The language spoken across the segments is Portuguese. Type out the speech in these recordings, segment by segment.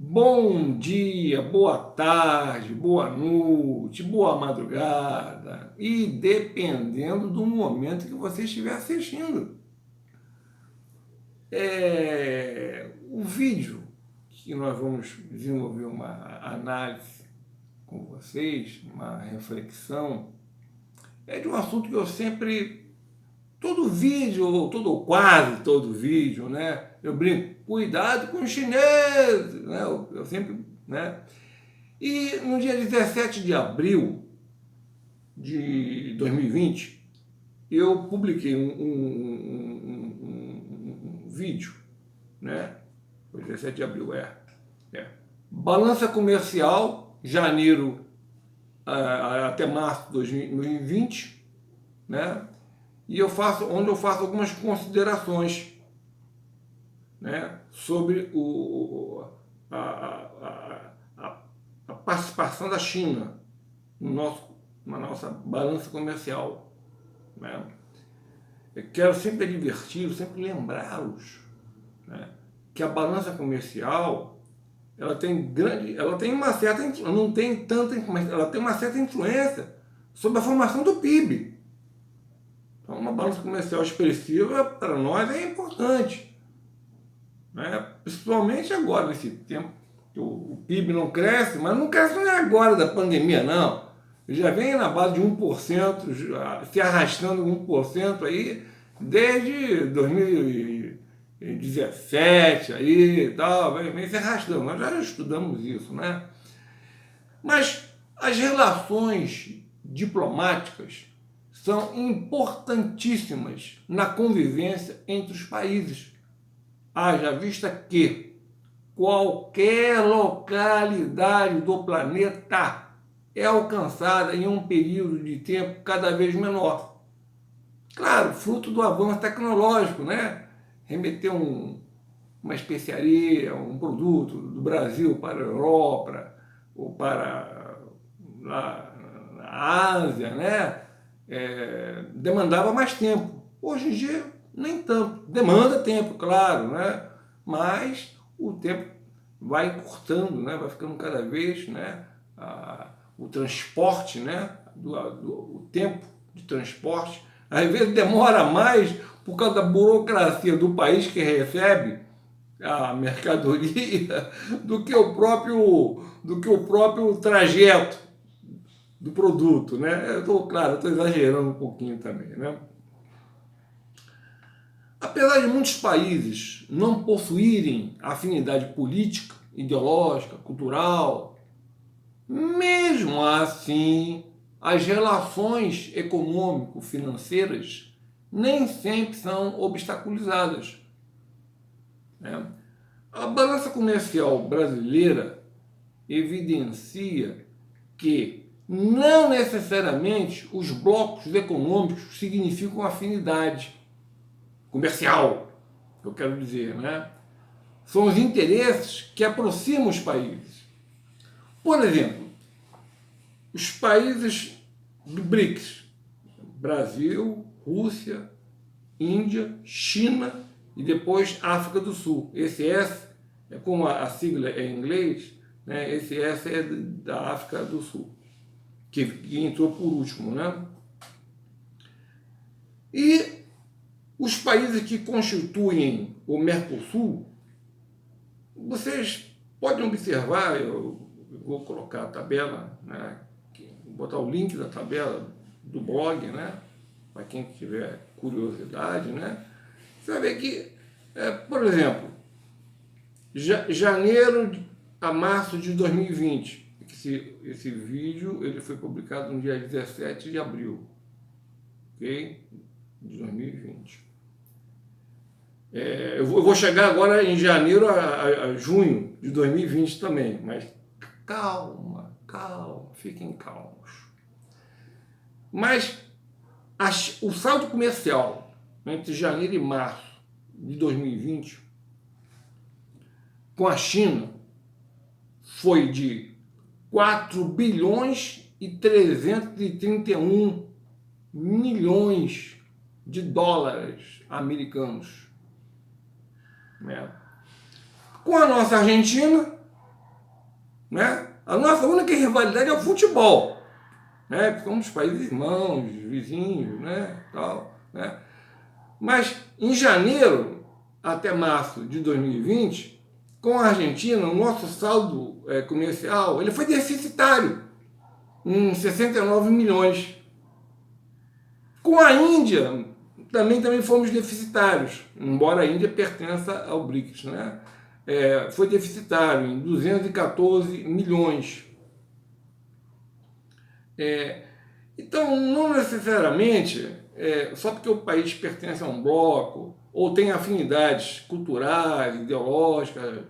Bom dia, boa tarde, boa noite, boa madrugada e dependendo do momento que você estiver assistindo. O vídeo que nós vamos desenvolver uma análise com vocês, uma reflexão, é de um assunto que eu sempre, todo vídeo, ou quase todo vídeo, né? Eu brinco, cuidado com os chineses, né? Eu sempre, né? E no dia 17 de abril de 2020, eu publiquei um vídeo, né? Foi 17 de abril, Balança comercial, janeiro até março de 2020, né? E onde eu faço algumas considerações, né, sobre a participação da China na nossa balança comercial, né? Eu quero sempre adverti-los, sempre lembrá-los, né, que a balança comercial ela tem uma certa, não tem tanta, mas ela tem uma certa influência sobre a formação do PIB. Então, uma balança comercial expressiva para nós é importante, né? Principalmente agora, nesse tempo que o PIB não cresce, mas não cresce não é agora da pandemia, não. Já vem na base de 1%, se arrastando 1% aí, desde 2017 aí e tal, vem se arrastando. Nós já estudamos isso, né? Mas as relações diplomáticas são importantíssimas na convivência entre os países. Haja vista que qualquer localidade do planeta é alcançada em um período de tempo cada vez menor. Claro, fruto do avanço tecnológico, né? Remeter uma especiaria, um produto do Brasil para a Europa ou para a Ásia, né? Demandava mais tempo. Hoje em dia, nem tanto. Demanda tempo, claro, né? Mas o tempo vai encurtando, né? Vai ficando cada vez, né? O transporte, né? O tempo de transporte, às vezes demora mais por causa da burocracia do país que recebe a mercadoria do que o próprio trajeto do produto, né? Eu estou exagerando um pouquinho também, né? Apesar de muitos países não possuírem afinidade política, ideológica, cultural, mesmo assim, as relações econômico-financeiras nem sempre são obstaculizadas, né? A balança comercial brasileira evidencia que não necessariamente os blocos econômicos significam afinidade comercial, eu quero dizer, né? São os interesses que aproximam os países. Por exemplo, os países do BRICS, Brasil, Rússia, Índia, China e depois África do Sul. Esse S, como a sigla é em inglês, né, esse S é da África do Sul, que entrou por último, né? E os países que constituem o Mercosul, vocês podem observar, eu vou colocar a tabela, né, vou botar o link da tabela do blog, né, para quem tiver curiosidade, né, você vai ver que, por exemplo, janeiro a março de 2020, esse vídeo ele foi publicado no dia 17 de abril, ok? De 2020. Eu vou chegar agora em janeiro a junho de 2020 também, mas calma, fiquem calmos. Mas o saldo comercial entre janeiro e março de 2020 com a China foi de 4 bilhões e 331 milhões de dólares americanos. Com a nossa Argentina, né? A nossa única rivalidade é o futebol, né? Porque somos países irmãos, vizinhos, né? Tal, né? Mas em janeiro até março de 2020, com a Argentina, o nosso saldo comercial ele foi deficitário em 69 milhões. Com a Índia, também fomos deficitários, embora a Índia pertença ao BRICS, né? Foi deficitário em 214 milhões. Então, não necessariamente, só porque o país pertence a um bloco, ou tem afinidades culturais, ideológicas,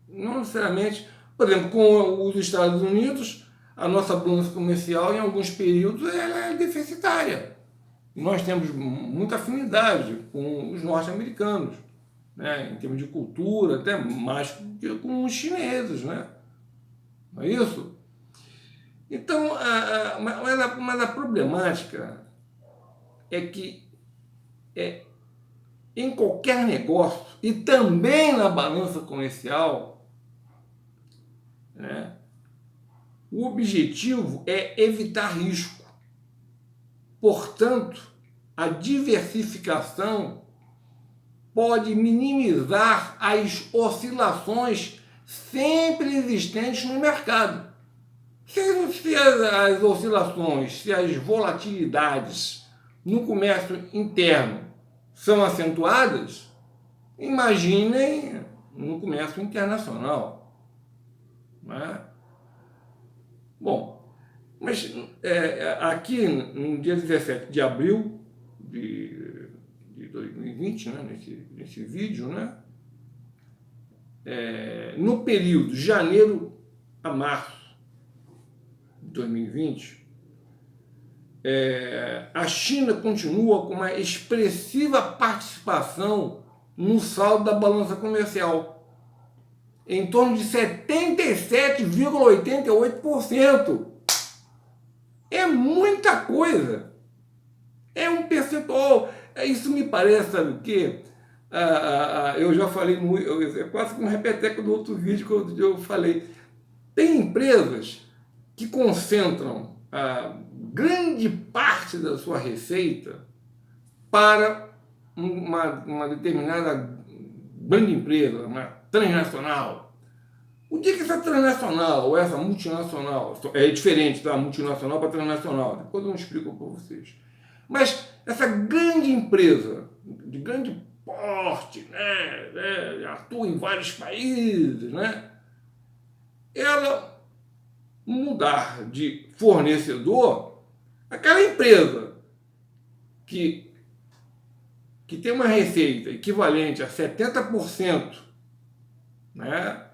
não necessariamente, por exemplo, com os Estados Unidos, a nossa balança comercial, em alguns períodos, ela é deficitária. Nós temos muita afinidade com os norte-americanos, né, em termos de cultura, até mais que com os chineses, né? Não é isso? Então, mas a problemática é que em qualquer negócio, e também na balança comercial, né, o objetivo é evitar risco. Portanto, a diversificação pode minimizar as oscilações sempre existentes no mercado. Se as oscilações, se as volatilidades no comércio interno são acentuadas, imaginem no comércio internacional. Né? Bom, mas aqui no dia 17 de abril de 2020, né, nesse vídeo, né, no período de janeiro a março de 2020, a China continua com uma expressiva participação no saldo da balança comercial, em torno de 77,88%. É muita coisa. É um percentual. Isso me parece, sabe o quê? Eu já falei, é quase como um repeteco do outro vídeo que eu falei. Tem empresas que concentram a grande parte da sua receita para uma determinada grande empresa, uma transnacional. O dia que essa transnacional ou essa multinacional, é diferente da multinacional para transnacional, depois eu explico para vocês. Mas essa grande empresa, de grande porte, né, atua em vários países, né, ela mudar de fornecedor, aquela empresa que tem uma receita equivalente a 70%, né,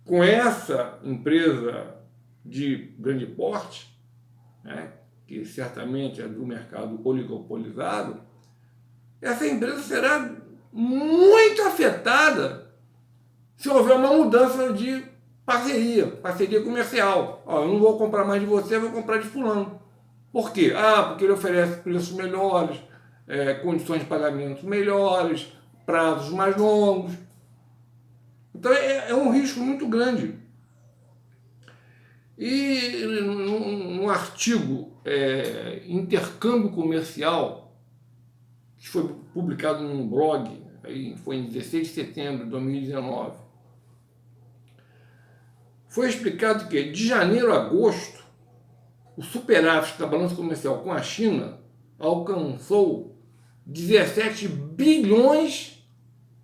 com essa empresa de grande porte, né, que certamente é do mercado oligopolizado, essa empresa será muito afetada se houver uma mudança de parceria comercial. Eu não vou comprar mais de você, eu vou comprar de fulano. Por quê? Porque ele oferece preços melhores, condições de pagamento melhores, prazos mais longos. Então é um risco muito grande. E num artigo Intercâmbio Comercial, que foi publicado num blog, foi em 16 de setembro de 2019, foi explicado que de janeiro a agosto, o superávit da balança comercial com a China alcançou 17 bilhões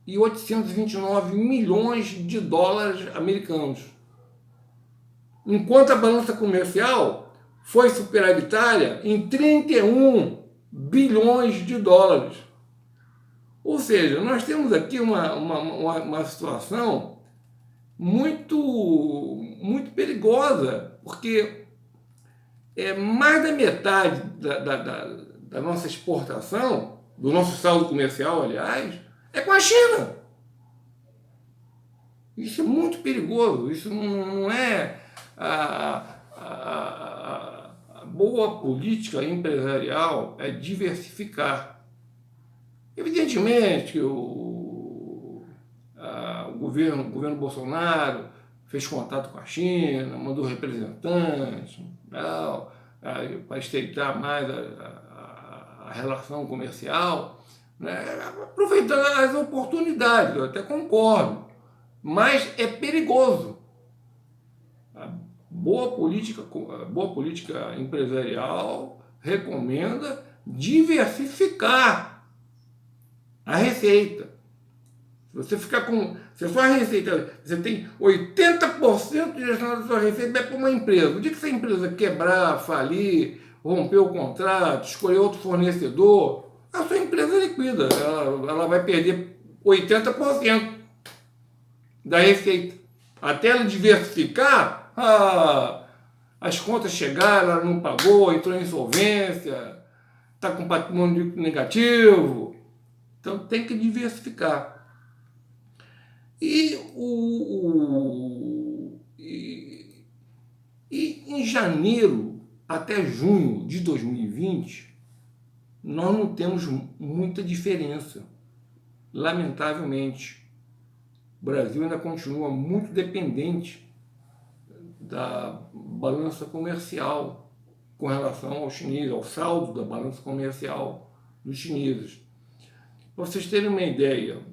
e 829 milhões de dólares americanos. Enquanto a balança comercial foi superavitária em 31 bilhões de dólares. Ou seja, nós temos aqui uma situação muito perigosa, porque mais da metade da nossa exportação, do nosso saldo comercial, aliás, é com a China. Isso é muito perigoso, isso não é a boa política empresarial, é diversificar. Evidentemente que o governo Bolsonaro fez contato com a China, mandou representantes, para estreitar mais a relação comercial, né? Aproveitando as oportunidades, eu até concordo, mas é perigoso. A boa política empresarial recomenda diversificar a receita. Se você ficar com... Se a sua receita, você tem 80% direcionado da sua receita, vai para uma empresa. O dia que essa empresa quebrar, falir, romper o contrato, escolher outro fornecedor, a sua empresa é liquida. Ela vai perder 80% da receita. Até ela diversificar, as contas chegaram, ela não pagou, entrou em insolvência, está com patrimônio negativo. Então tem que diversificar. E em janeiro até junho de 2020, nós não temos muita diferença. Lamentavelmente, o Brasil ainda continua muito dependente da balança comercial com relação aos chineses, ao saldo da balança comercial dos chineses. Para vocês terem uma ideia,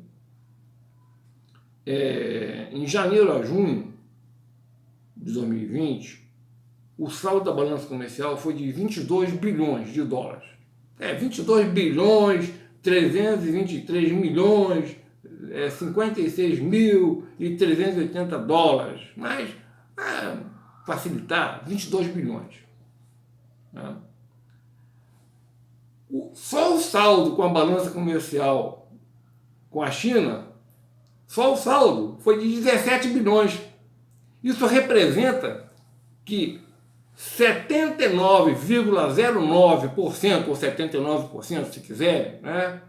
em janeiro a junho de 2020, o saldo da balança comercial foi de 22 bilhões de dólares. 22 bilhões, 323 milhões, 56.380 dólares. Mas, facilitar, 22 bilhões. Né? Só o saldo com a balança comercial com a China, só o saldo foi de 17 bilhões. Isso representa que 79,09%, ou 79%, se quiserem, né,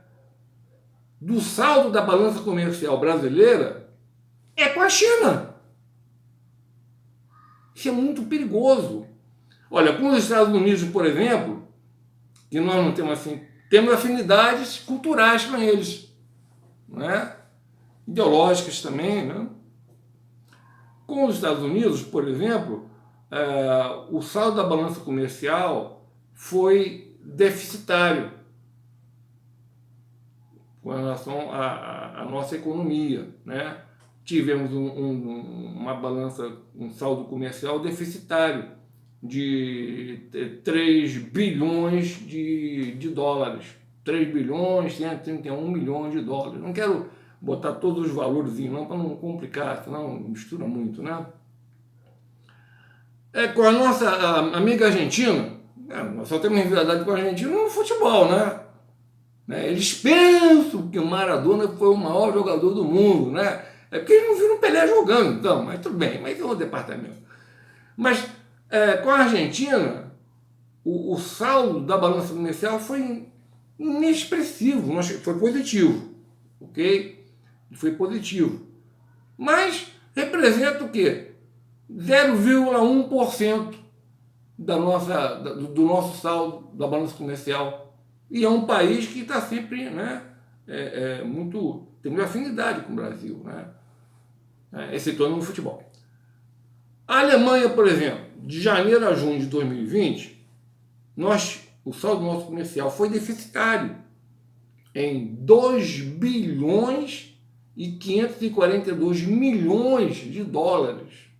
do saldo da balança comercial brasileira é com a China. Isso é muito perigoso. Olha, com os Estados Unidos, por exemplo, que nós não temos assim, temos afinidades culturais com eles, né? Ideológicas também, né? Com os Estados Unidos, por exemplo, o saldo da balança comercial foi deficitário com relação à nossa economia, né? Tivemos um saldo comercial deficitário de 3 bilhões de dólares, 3 bilhões 131 milhões de dólares. Não quero botar todos os valores não, para não complicar, senão mistura muito, né? Com a nossa amiga Argentina, nós só temos rivalidade com a Argentina no futebol, né? Eles pensam que o Maradona foi o maior jogador do mundo, né? É porque eles não viram o Pelé jogando, então, mas tudo bem, mas é outro departamento. Mas com a Argentina, o saldo da balança comercial foi inexpressivo, foi positivo, ok? Foi positivo. Mas representa o quê? 0,1% do nosso saldo da balança comercial. E é um país que está sempre, né, tem muita afinidade com o Brasil, né, excetuando no futebol. A Alemanha, por exemplo, de janeiro a junho de 2020, o saldo nosso comercial foi deficitário em 2 bilhões e 542 milhões de dólares.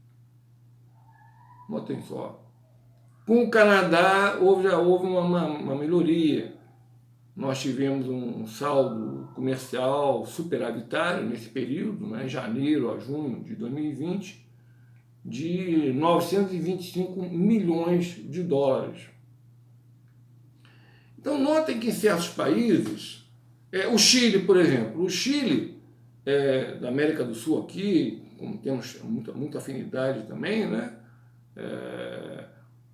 Notem só. Com o Canadá já houve uma melhoria. Nós tivemos um saldo comercial superavitário nesse período, né, janeiro a junho de 2020, de 925 milhões de dólares. Então, notem que em certos países, o Chile, por exemplo, o Chile, da América do Sul aqui, como temos muita afinidade também, né,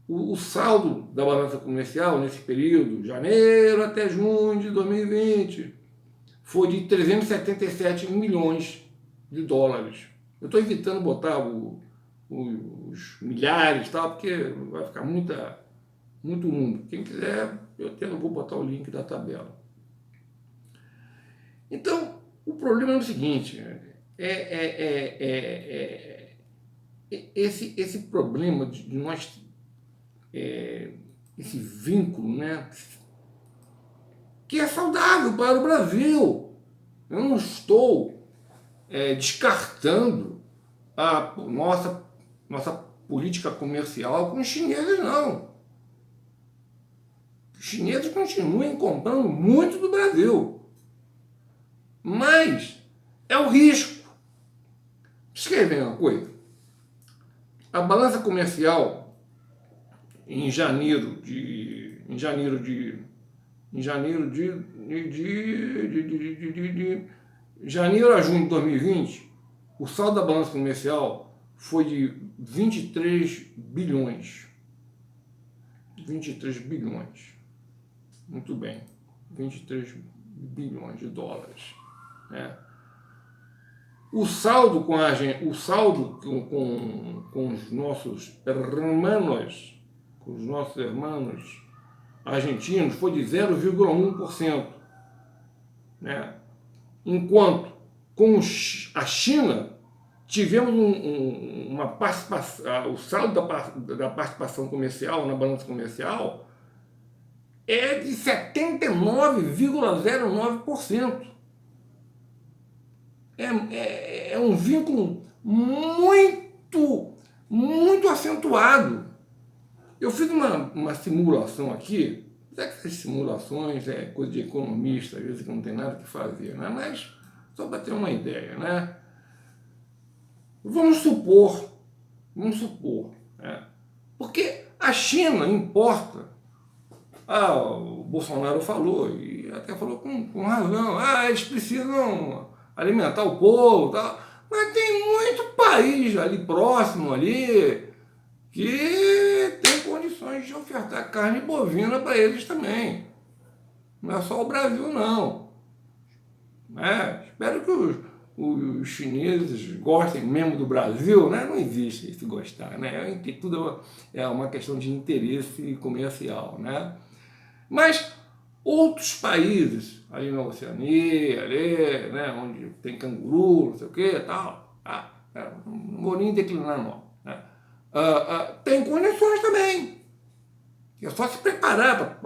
o saldo da balança comercial nesse período, janeiro até junho de 2020, foi de 377 milhões de dólares. Eu estou evitando botar os milhares, tal, porque vai ficar muito número. Quem quiser, eu vou botar o link da tabela. Então, o problema é o seguinte, esse problema de nós, esse vínculo, né, que é saudável para o Brasil. Eu não estou descartando a nossa política comercial com os chineses, não. Os chineses continuam comprando muito do Brasil. Mas é o risco. Escrever uma coisa. A balança comercial em janeiro de janeiro a junho de 2020, o saldo da balança comercial foi de 23 bilhões. 23 bilhões. Muito bem. 23 bilhões de dólares. Né? O saldo com os nossos irmãos argentinos foi de 0,1%. Né? Enquanto com a China tivemos uma participação, o saldo da participação comercial na balança comercial é de 79,09%. É um vínculo muito, muito acentuado. Eu fiz uma simulação aqui, que essas simulações é coisa de economista, às vezes que não tem nada que fazer, né? Mas só para ter uma ideia, né? Vamos supor, né? Porque a China importa, o Bolsonaro falou, e até falou com razão, eles precisam alimentar o povo, tal. Mas tem muito país ali próximo ali que tem condições de ofertar carne bovina para eles também. Não é só o Brasil, não. Espero que os chineses gostem mesmo do Brasil, né? Não existe esse gostar, né? Tudo é uma questão de interesse comercial, né? Mas outros países, ali na Oceania, ali, né, onde tem canguru, não sei o que, tal, não vou nem declinar não, né? Tem condições também. É só se preparar para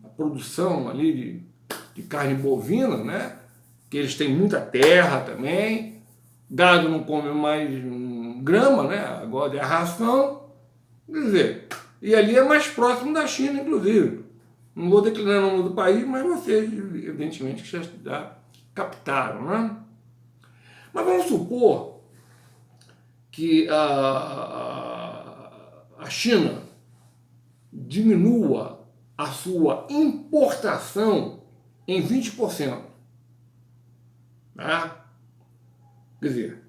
a produção ali de carne bovina, né? Que eles têm muita terra também, gado não come mais grama, né? Agora é a ração, quer dizer, e ali é mais próximo da China, inclusive. Não vou declinar o nome do país, mas vocês, evidentemente, já captaram, né? Mas vamos supor que a China diminua a sua importação em 20%. Né? Quer dizer,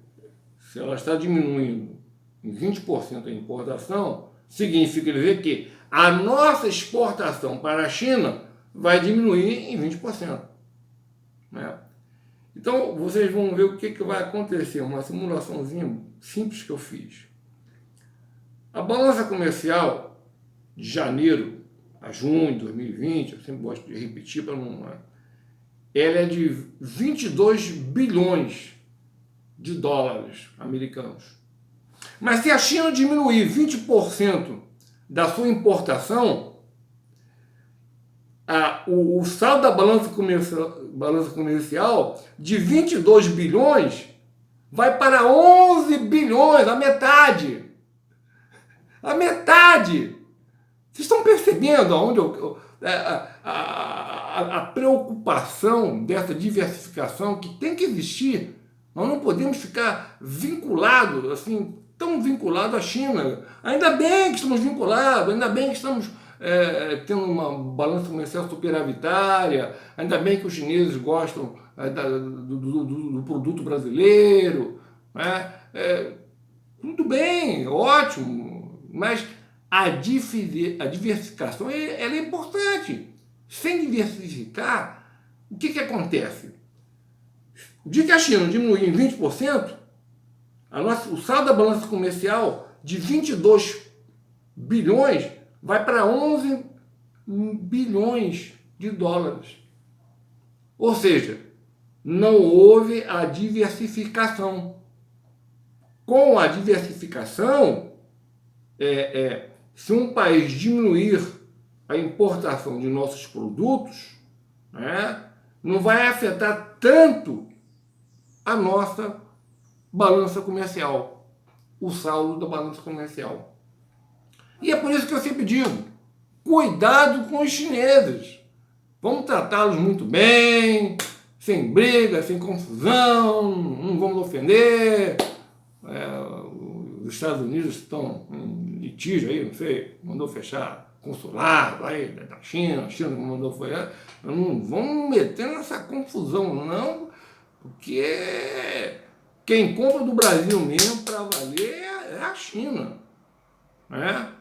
se ela está diminuindo em 20% a importação, significa dizer que a nossa exportação para a China vai diminuir em 20%. Né? Então, vocês vão ver o que vai acontecer, uma simulaçãozinha simples que eu fiz. A balança comercial de janeiro a junho de 2020, eu sempre gosto de repetir para não... Ela é de 22 bilhões de dólares americanos. Mas se a China diminuir 20% da sua importação, o saldo da balança comercial de 22 bilhões vai para 11 bilhões, a metade. A metade! Vocês estão percebendo aonde a preocupação dessa diversificação que tem que existir? Nós não podemos ficar vinculados, assim, tão vinculados à China. Ainda bem que estamos vinculados, ainda bem que estamos tendo uma balança comercial superavitária, ainda bem que os chineses gostam do produto brasileiro, né? Tudo bem, ótimo, mas a diversificação ela é importante. Sem diversificar, o que acontece? O dia que a China diminuir em 20%, o saldo da balança comercial de 22 bilhões vai para 11 bilhões de dólares. Ou seja, não houve a diversificação. com a diversificação, se um país diminuir a importação de nossos produtos, né, não vai afetar tanto a nossa balança comercial, o saldo da balança comercial. E é por isso que eu sempre digo, cuidado com os chineses. Vamos tratá-los muito bem, sem briga, sem confusão, não vamos ofender. Os Estados Unidos estão em litígio aí, não sei, mandou fechar consulado aí da China, a China mandou fechar. Não vamos meter nessa confusão, não, porque quem compra do Brasil mesmo para valer é a China, né?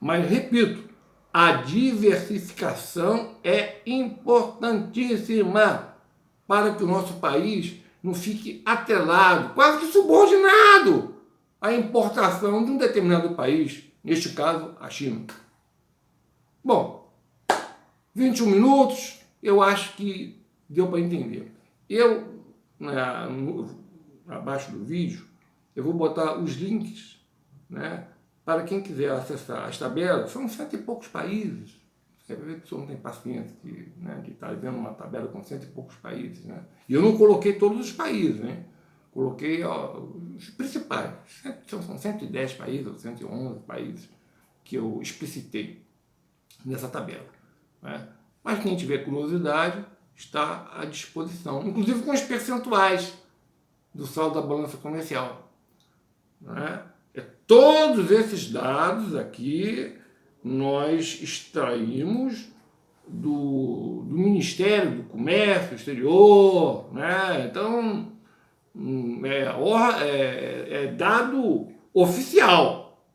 Mas, repito, a diversificação é importantíssima para que o nosso país não fique atrelado, quase que subordinado à importação de um determinado país, neste caso, a China. Bom, 21 minutos, eu acho que deu para entender. Abaixo do vídeo, eu vou botar os links, né, para quem quiser acessar as tabelas. São 100 e poucos países. Você vai ver que o senhor não tem paciência de estar vendo uma tabela com 100 e poucos países. Né? E eu não coloquei todos os países, né? Coloquei os principais. São 110 países ou 111 países que eu explicitei nessa tabela. Né? Mas quem tiver curiosidade, está à disposição, inclusive com os percentuais do saldo da balança comercial. Né? Todos esses dados aqui nós extraímos do Ministério do Comércio Exterior, né? Então é dado oficial.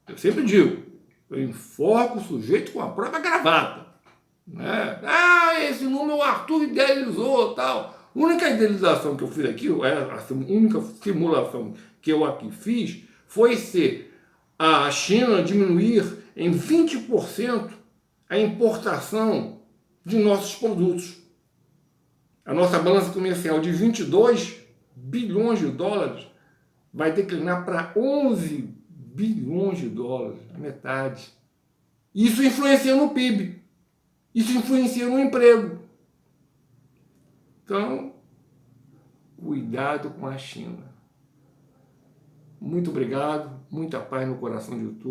Eu sempre digo, eu enforco o sujeito com a própria gravata. Né? Esse número o Arthur idealizou, tal. A única idealização que eu fiz aqui, a única simulação que eu aqui fiz, foi se a China diminuir em 20% a importação de nossos produtos. A nossa balança comercial de 22 bilhões de dólares vai declinar para 11 bilhões de dólares, a metade. Isso influencia no PIB. Isso influencia no emprego. Então, cuidado com a China. Muito obrigado, muita paz no coração de todos.